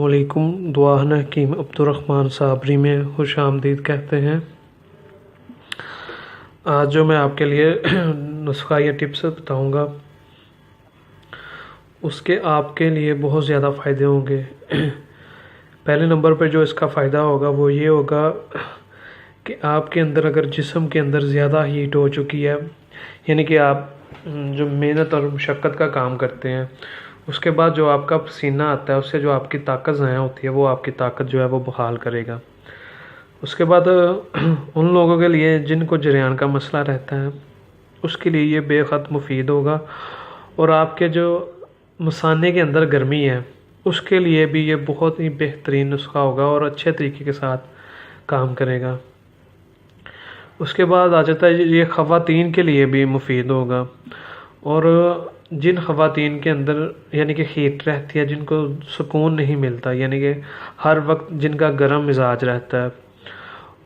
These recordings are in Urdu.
علیکم۔ دعاہن حکیم عبدالرحمن صابری میں خوش آمدید کہتے ہیں۔ آج جو میں آپ کے لیے نسخہ یا ٹپس بتاؤں گا اس کے آپ کے لیے بہت زیادہ فائدے ہوں گے۔ پہلے نمبر پہ جو اس کا فائدہ ہوگا وہ یہ ہوگا کہ آپ کے اندر اگر جسم کے اندر زیادہ ہیٹ ہو چکی ہے، یعنی کہ آپ جو محنت اور مشقت کا کام کرتے ہیں اس کے بعد جو آپ کا پسینہ آتا ہے اس سے جو آپ کی طاقت ضائع ہوتی ہے وہ آپ کی طاقت جو ہے وہ بحال کرے گا۔ اس کے بعد ان لوگوں کے لیے جن کو جریان کا مسئلہ رہتا ہے اس کے لیے یہ بے حد مفید ہوگا، اور آپ کے جو مثانے کے اندر گرمی ہے اس کے لیے بھی یہ بہت ہی بہترین نسخہ ہوگا اور اچھے طریقے کے ساتھ کام کرے گا۔ اس کے بعد آ جاتا ہے یہ خواتین کے لیے بھی مفید ہوگا، اور جن خواتین کے اندر یعنی کہ ہیٹ رہتی ہے، جن کو سکون نہیں ملتا، یعنی کہ ہر وقت جن کا گرم مزاج رہتا ہے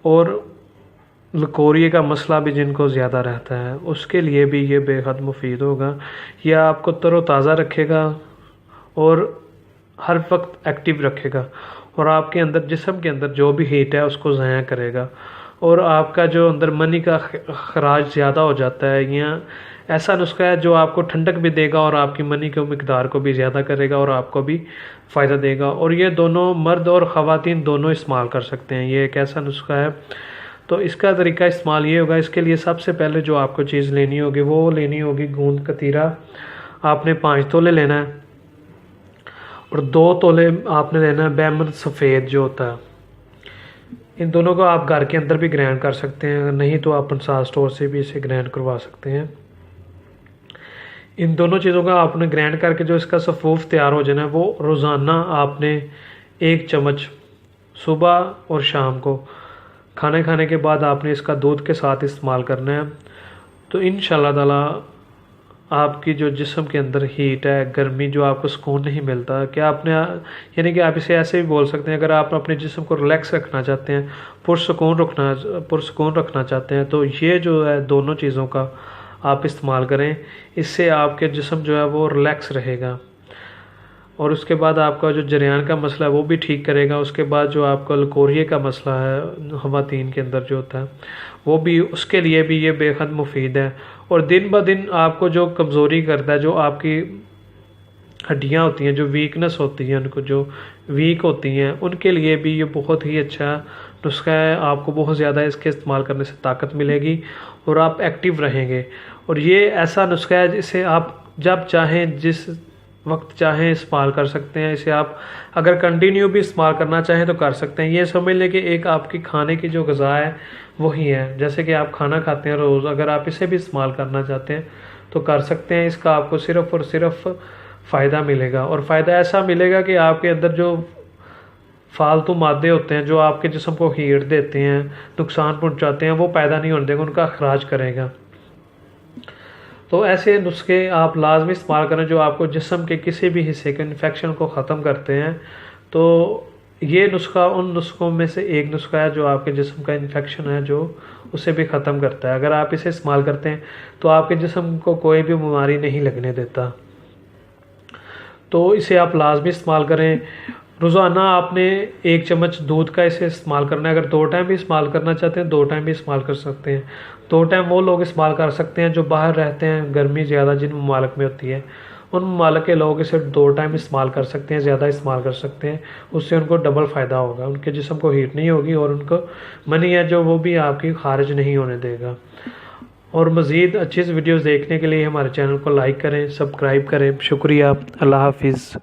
اور لکوریے کا مسئلہ بھی جن کو زیادہ رہتا ہے، اس کے لیے بھی یہ بے حد مفید ہوگا۔ یہ آپ کو تر و تازہ رکھے گا اور ہر وقت ایکٹیو رکھے گا، اور آپ کے اندر جسم کے اندر جو بھی ہیٹ ہے اس کو ضائع کرے گا، اور آپ کا جو اندر منی کا خراج زیادہ ہو جاتا ہے، یا ایسا نسخہ ہے جو آپ کو ٹھنڈک بھی دے گا اور آپ کی منی کے مقدار کو بھی زیادہ کرے گا اور آپ کو بھی فائدہ دے گا۔ اور یہ دونوں مرد اور خواتین دونوں استعمال کر سکتے ہیں۔ یہ ایک ایسا نسخہ ہے، تو اس کا طریقہ استعمال یہ ہوگا۔ اس کے لیے سب سے پہلے جو آپ کو چیز لینی ہوگی وہ لینی ہوگی گوند کتیرا۔ آپ نے 5 تولے لینا ہے، اور 2 تولے آپ نے لینا ہے بیمن سفید جو ہوتا ہے۔ ان دونوں کو آپ گھر کے اندر بھی گرائنڈ کر سکتے ہیں، نہیں تو آپ انصار اسٹور سے بھی اسے گرائنڈ کروا سکتے ہیں۔ ان دونوں چیزوں کا آپ نے گرائنڈ کر کے جو اس کا صفوف تیار ہو جانا ہے، وہ روزانہ آپ نے 1 چمچ صبح اور شام کو کھانے کے بعد آپ نے اس کا دودھ کے ساتھ استعمال کرنا ہے۔ تو انشاءاللہ تعالی آپ کی جو جسم کے اندر ہیٹ ہے، گرمی، جو آپ کو سکون نہیں ملتا، کہ آپ نے یعنی کہ آپ اسے ایسے بھی بول سکتے ہیں، اگر آپ اپنے جسم کو ریلیکس رکھنا چاہتے ہیں، پرسکون رکھنا چاہتے ہیں، تو یہ جو ہے دونوں چیزوں کا آپ استعمال کریں۔ اس سے آپ کے جسم جو ہے وہ ریلیکس رہے گا، اور اس کے بعد آپ کا جو جریان کا مسئلہ ہے وہ بھی ٹھیک کرے گا۔ اس کے بعد جو آپ کا لکوریے کا مسئلہ ہے خواتین کے اندر جو ہوتا ہے وہ بھی، اس کے لیے بھی یہ بے حد مفید ہے۔ اور دن بہ دن آپ کو جو کمزوری کرتا ہے، جو آپ کی ہڈیاں ہوتی ہیں، جو ویکنس ہوتی ہیں، ان کو جو ویک ہوتی ہیں، ان کے لیے بھی یہ بہت ہی اچھا نسخہ ہے۔ آپ کو بہت زیادہ اس کے استعمال کرنے سے طاقت ملے گی اور آپ ایکٹیو رہیں گے۔ اور یہ ایسا نسخہ ہے جسے آپ جب چاہیں، جس وقت چاہیں استعمال کر سکتے ہیں۔ اسے آپ اگر کنٹینیو بھی استعمال کرنا چاہیں تو کر سکتے ہیں۔ یہ سمجھ لیں کہ ایک آپ کی کھانے کی جو غذا ہے وہی ہے، جیسے کہ آپ کھانا کھاتے ہیں روز، اگر آپ اسے بھی استعمال کرنا چاہتے ہیں تو کر سکتے ہیں۔ اس کا آپ کو صرف اور صرف فائدہ ملے گا، اور فائدہ ایسا ملے گا کہ آپ کے اندر جو فالتو مادے ہوتے ہیں جو آپ کے جسم کو ہیٹ دیتے ہیں، نقصان پہنچاتے ہیں، وہ پیدا نہیں ہونے دے گا، ان کا اخراج کرے گا۔ تو ایسے نسخے آپ لازمی استعمال کریں جو آپ کو جسم کے کسی بھی حصے کے انفیکشن کو ختم کرتے ہیں۔ تو یہ نسخہ ان نسخوں میں سے ایک نسخہ ہے جو آپ کے جسم کا انفیکشن ہے جو اسے بھی ختم کرتا ہے۔ اگر آپ اسے استعمال کرتے ہیں تو آپ کے جسم کو کوئی بھی بیماری نہیں لگنے دیتا۔ تو اسے آپ لازمی استعمال کریں۔ روزانہ آپ نے 1 چمچ دودھ کا اسے استعمال کرنا ہے۔ اگر 2 ٹائم بھی استعمال کرنا چاہتے ہیں 2 ٹائم بھی استعمال کر سکتے ہیں۔ 2 ٹائم وہ لوگ استعمال کر سکتے ہیں جو باہر رہتے ہیں، گرمی زیادہ جن ممالک میں ہوتی ہے، ان ممالک کے لوگ اسے 2 ٹائم استعمال کر سکتے ہیں، زیادہ استعمال کر سکتے ہیں۔ اس سے ان کو ڈبل فائدہ ہوگا، ان کے جسم کو ہیٹ نہیں ہوگی، اور ان کو منی ہے جو وہ بھی آپ کی خارج نہیں ہونے دے گا۔ اور مزید اچھی ویڈیوز دیکھنے کے لیے ہمارے چینل کو لائک کریں، سبسکرائب کریں۔ شکریہ، اللہ حافظ۔